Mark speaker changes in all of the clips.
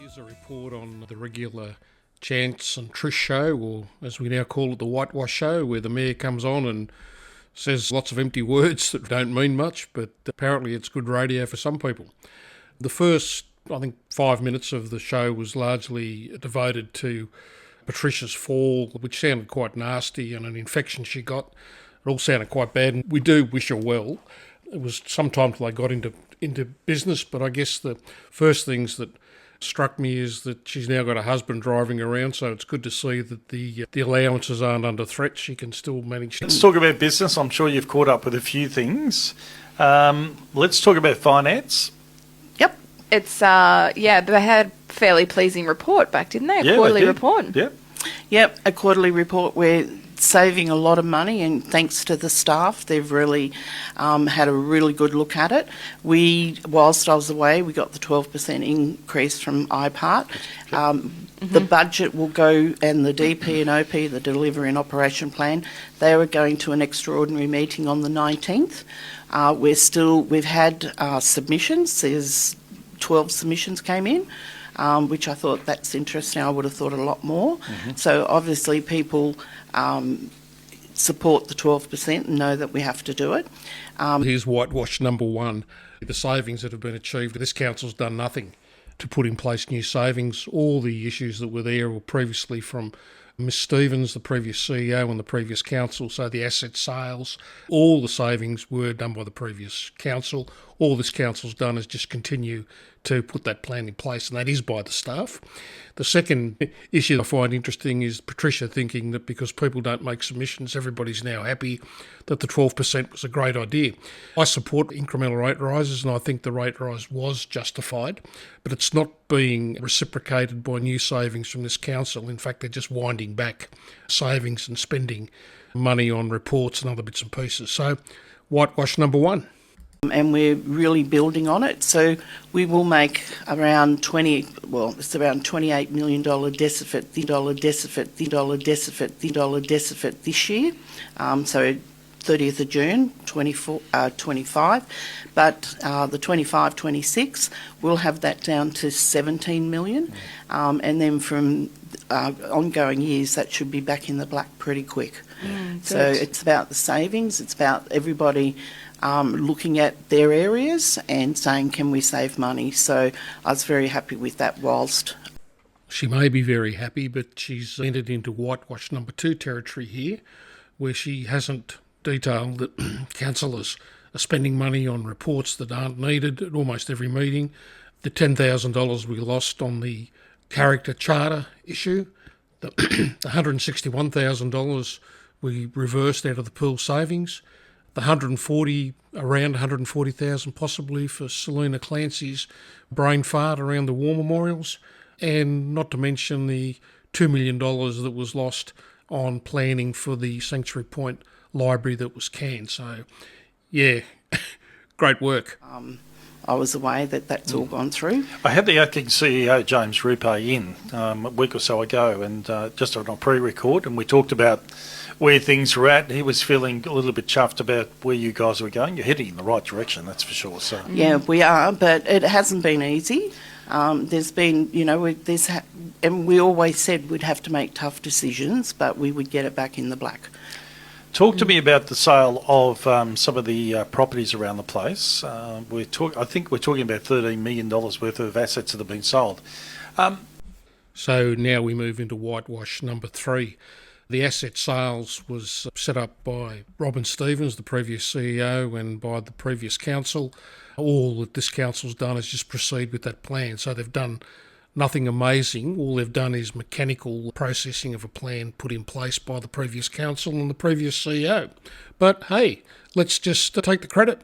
Speaker 1: Here's a report on the regular Chance and Trish show, or as we now call it, the whitewash show, where the mayor comes on and says lots of empty words that don't mean much, but apparently it's good radio for some people. The first, I think, 5 minutes of the show was largely devoted to Patricia's fall, which sounded quite nasty, and an infection she got. It all sounded quite bad, and we do wish her well. It was some time till they got into business, but I guess the first things that struck me is that she's now got a husband driving around, so it's good to see that the allowances aren't under threat. She can still manage.
Speaker 2: Let's talk about business. I'm sure you've caught up with a few things. Let's talk about finance.
Speaker 3: Yep. It's, they had a fairly pleasing report back, didn't they? A quarterly report.
Speaker 4: Yep, a quarterly report. We're saving a lot of money, and thanks to the staff, they've really had a really good look at it. Whilst I was away, we got the 12% increase from IPART. The budget will go, and the DP and OP, the Delivery and Operation Plan, they are going to an extraordinary meeting on the 19th. We've had submissions. There's 12 submissions came in. Which I thought that's interesting. I would have thought a lot more. So obviously people support the 12% and know that we have to do it.
Speaker 1: Here's whitewash number one. The savings that have been achieved, this council's done nothing to put in place new savings. All the issues that were there were previously from Ms Stevens, the previous CEO, and the previous council. So the asset sales, all the savings were done by the previous council. All this council's done is just continue to put that plan in place, and that is by the staff. The second issue I find interesting is Patricia thinking that because people don't make submissions, everybody's now happy, that the 12% was a great idea. I support incremental rate rises, and I think the rate rise was justified, but it's not being reciprocated by new savings from this council. In fact, they're just winding back savings and spending money on reports and other bits and pieces. So, whitewash number one.
Speaker 4: And we're really building on it. So we will make around $28 million deficit this year. So 30th of June 25. But the 25-26, we'll have that down to 17 million. And then from ongoing years, that should be back in the black pretty quick. So it's about the savings. It's about everybody looking at their areas and saying, can we save money? So I was very happy with that whilst...
Speaker 1: She may be very happy, but she's entered into whitewash number two territory here, where she hasn't detailed that councillors are spending money on reports that aren't needed at almost every meeting. The $10,000 we lost on the character charter issue, the $161,000 we reversed out of the pool savings, the around 140,000 possibly for Selena Clancy's brain fart around the war memorials, and not to mention the $2 million that was lost on planning for the Sanctuary Point library that was canned. So, yeah, great work.
Speaker 4: I was aware that's all gone through.
Speaker 2: I had the acting CEO, James Rupe, in a week or so ago, and just on a pre-record, and we talked about where things were at. He was feeling a little bit chuffed about where you guys were going. You're heading in the right direction, that's for sure. So
Speaker 4: yeah, we are, but it hasn't been easy. There's been, and we always said we'd have to make tough decisions, but we would get it back in the black.
Speaker 2: Talk to me about the sale of some of the properties around the place. I think we're talking about $13 million worth of assets that have been sold.
Speaker 1: So now we move into whitewash number three. The asset sales was set up by Robin Stevens, the previous CEO, and by the previous council. All that this council's done is just proceed with that plan. So they've done nothing amazing. All they've done is mechanical processing of a plan put in place by the previous council and the previous CEO. But hey, let's just take the credit.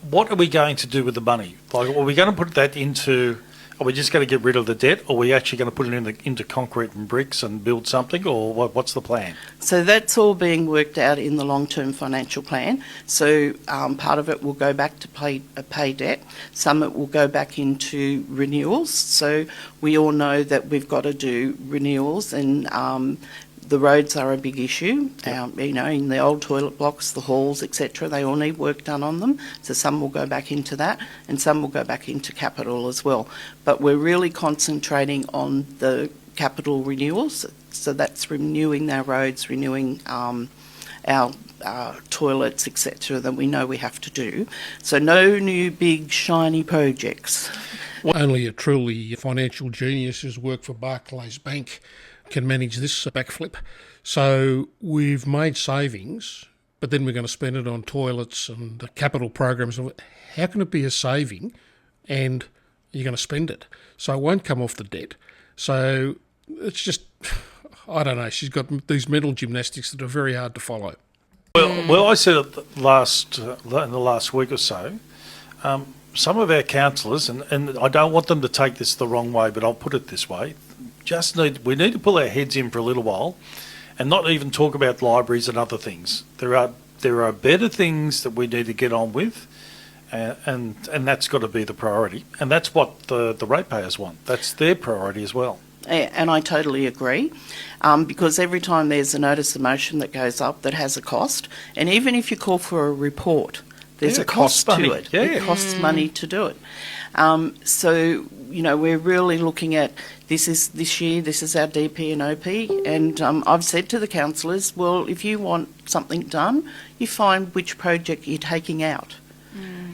Speaker 2: What are we going to do with the money? Like, are we going to put that into... Are we just going to get rid of the debt, or are we actually going to put it into concrete and bricks and build something, or what's the plan?
Speaker 4: So that's all being worked out in the long-term financial plan. So part of it will go back to pay debt. Some it will go back into renewals. So we all know that we've got to do renewals, and The roads are a big issue. In the old toilet blocks, the halls, etc., they all need work done on them. So some will go back into that and some will go back into capital as well. But we're really concentrating on the capital renewals. So that's renewing our roads, renewing our toilets, etc., that we know we have to do. So no new big shiny projects.
Speaker 1: Well, only a truly financial genius who's worked for Barclays Bank can manage this backflip. So we've made savings, but then we're going to spend it on toilets and the capital programs. How can it be a saving and you're going to spend it? So it won't come off the debt. So it's just, I don't know, she's got these mental gymnastics that are very hard to follow.
Speaker 2: Well, I said it in the last week or so, some of our councillors, and I don't want them to take this the wrong way, but I'll put it this way, we need to pull our heads in for a little while and not even talk about libraries and other things. There are better things that we need to get on with, and that's got to be the priority. And that's what the ratepayers want. That's their priority as well.
Speaker 4: And I totally agree, because every time there's a notice of motion that goes up that has a cost, and even if you call for a report, there's a cost to it.
Speaker 2: Yeah.
Speaker 4: It costs money to do it. So, we're really looking at this year, this is our DP and OP, and I've said to the councillors, well, if you want something done, you find which project you're taking out.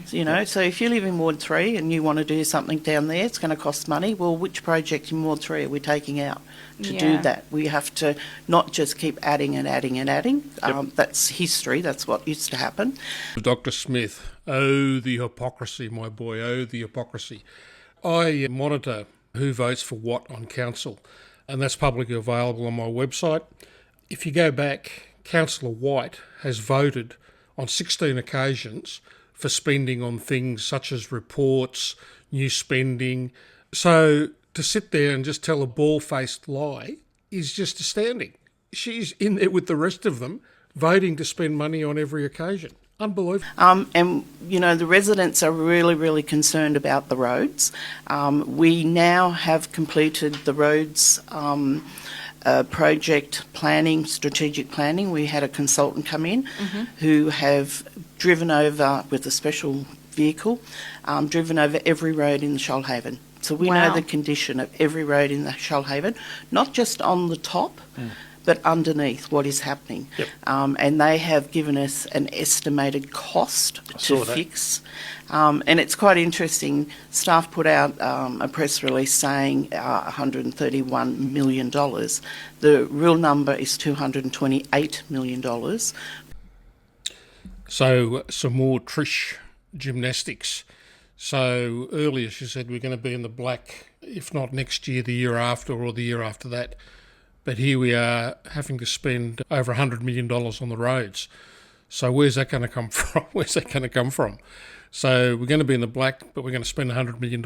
Speaker 4: So if you live in Ward 3 and you want to do something down there, it's going to cost money. Well, which project in Ward 3 are we taking out to do that? We have to not just keep adding and adding and adding. That's history. That's what used to happen.
Speaker 1: Dr. Smith, oh, the hypocrisy, my boy, oh, the hypocrisy. I monitor who votes for what on council, and that's publicly available on my website. If you go back, Councillor White has voted on 16 occasions for spending on things such as reports, new spending. So to sit there and just tell a bald-faced lie is just astounding. She's in there with the rest of them, voting to spend money on every occasion. Unbelievable.
Speaker 4: And the residents are really, really concerned about the roads. We now have completed the roads project planning, strategic planning. We had a consultant come in who have driven over with a special vehicle, driven over every road in the Shoalhaven. So we know the condition of every road in the Shoalhaven, not just on the top, but underneath what is happening.
Speaker 2: Yep.
Speaker 4: And they have given us an estimated cost to fix. And it's quite interesting. Staff put out a press release saying $131 million. The real number is $228 million.
Speaker 1: So some more Trish gymnastics. So earlier she said we're going to be in the black, if not next year, the year after or the year after that. But here we are having to spend over $100 million on the roads. So where's that going to come from? So we're going to be in the black, but we're going to spend $100 million.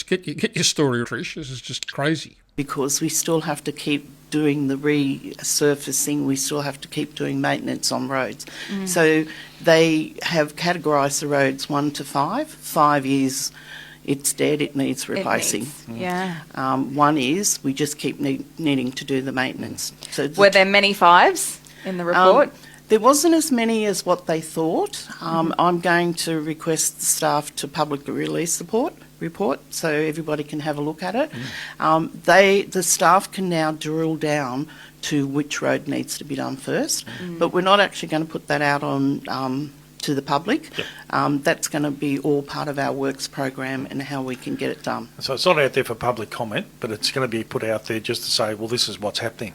Speaker 1: Get your story, Trish. This is just crazy.
Speaker 4: Because we still have to keep doing the resurfacing, we still have to keep doing maintenance on roads. So they have categorised the roads 1 to 5. 5 is it's dead, it needs replacing. One is we just keep needing to do the maintenance. So
Speaker 3: were there many 5s in the report?
Speaker 4: There wasn't as many as what they thought. I'm going to request the staff to publicly release the report so everybody can have a look at it. The staff can now drill down to which road needs to be done first, but we're not actually going to put that out on to the public. That's going to be all part of our works program and how we can get it done.
Speaker 2: So it's not out there for public comment, but it's going to be put out there just to say, well, this is what's happening.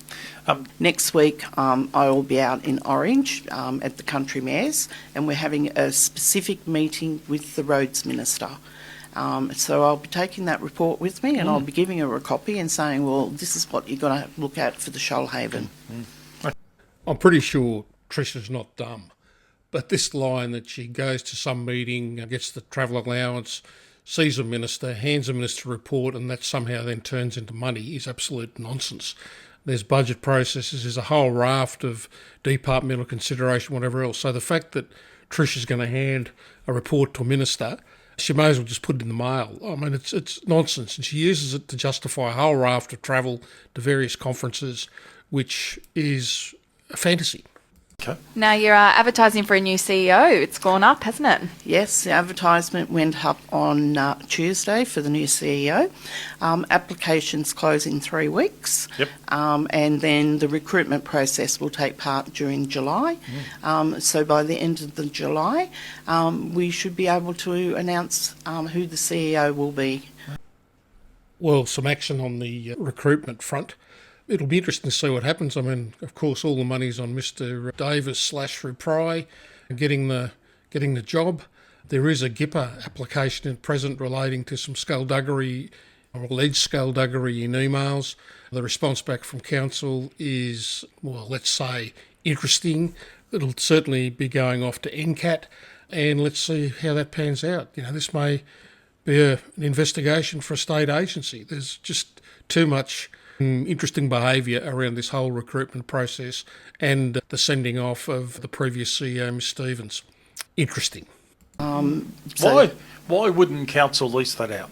Speaker 4: Next week, I will be out in Orange at the Country Mayors, and we're having a specific meeting with the Roads Minister. So I'll be taking that report with me, and I'll be giving her a copy and saying, well, this is what you're going to look at for the Shoalhaven.
Speaker 1: I'm pretty sure Trish is not dumb. But this line that she goes to some meeting, gets the travel allowance, sees a minister, hands a minister a report, and that somehow then turns into money is absolute nonsense. There's budget processes, there's a whole raft of departmental consideration, whatever else. So the fact that Trish is going to hand a report to a minister, she may as well just put it in the mail. I mean, it's nonsense, and she uses it to justify a whole raft of travel to various conferences which is a fantasy.
Speaker 2: Okay.
Speaker 3: Now you're advertising for a new CEO. It's gone up, hasn't it?
Speaker 4: Yes, the advertisement went up on Tuesday for the new CEO. Applications close in 3 weeks.
Speaker 2: Yep.
Speaker 4: And then the recruitment process will take part during July. So by the end of the July, we should be able to announce who the CEO will be.
Speaker 1: Well, some action on the recruitment front. It'll be interesting to see what happens. I mean, of course, all the money's on Mr. Davis / Repry getting the job. There is a GIPA application at present relating to some skullduggery or alleged skullduggery in emails. The response back from council is, well, let's say, interesting. It'll certainly be going off to NCAT, and let's see how that pans out. You know, this may be an investigation for a state agency. There's just too much interesting behaviour around this whole recruitment process and the sending off of the previous CEO, Ms Stevens. Interesting.
Speaker 2: Why wouldn't council lease that out?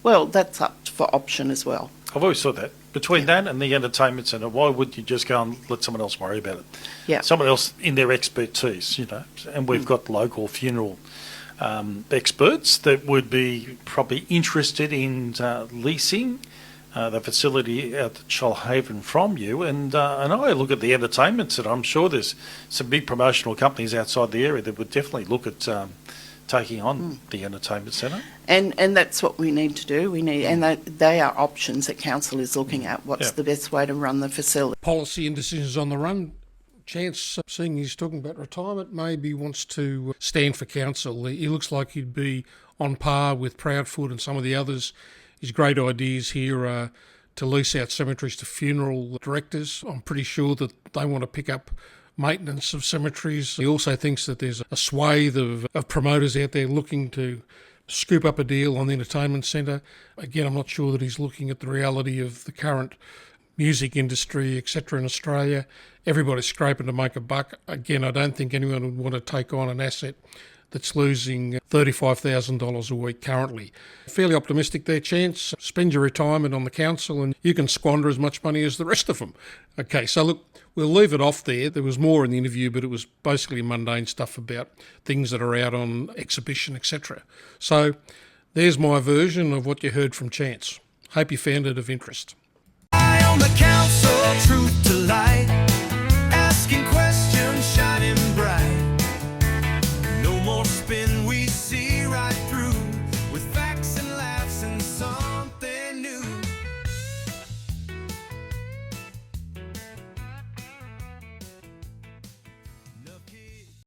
Speaker 4: Well, that's up for option as well.
Speaker 2: I've always thought that. Between that and the entertainment centre, why would you just go and let someone else worry about it?
Speaker 4: Yeah.
Speaker 2: Someone else in their expertise, you know. And we've got local funeral experts that would be probably interested in leasing the facility at Shoalhaven from you. And I look at the entertainment centre. I'm sure there's some big promotional companies outside the area that would definitely look at taking on the entertainment centre.
Speaker 4: And that's what we need to do. They are options that council is looking at. What's the best way to run the facility?
Speaker 1: Policy and decisions on the run. Chance, seeing he's talking about retirement, maybe wants to stand for council. He looks like he'd be on par with Proudfoot and some of the others. His great ideas here are to lease out cemeteries to funeral directors. I'm pretty sure that they want to pick up maintenance of cemeteries. He also thinks that there's a swathe of promoters out there looking to scoop up a deal on the entertainment centre. Again, I'm not sure that he's looking at the reality of the current music industry, etc. in Australia. Everybody's scraping to make a buck. Again, I don't think anyone would want to take on an asset that's losing $35,000 a week currently. Fairly optimistic there, Chance. Spend your retirement on the council and you can squander as much money as the rest of them. Okay, so look, we'll leave it off there. There was more in the interview, but it was basically mundane stuff about things that are out on exhibition, etc. So there's my version of what you heard from Chance. Hope you found it of interest.
Speaker 5: On the council, truth to light.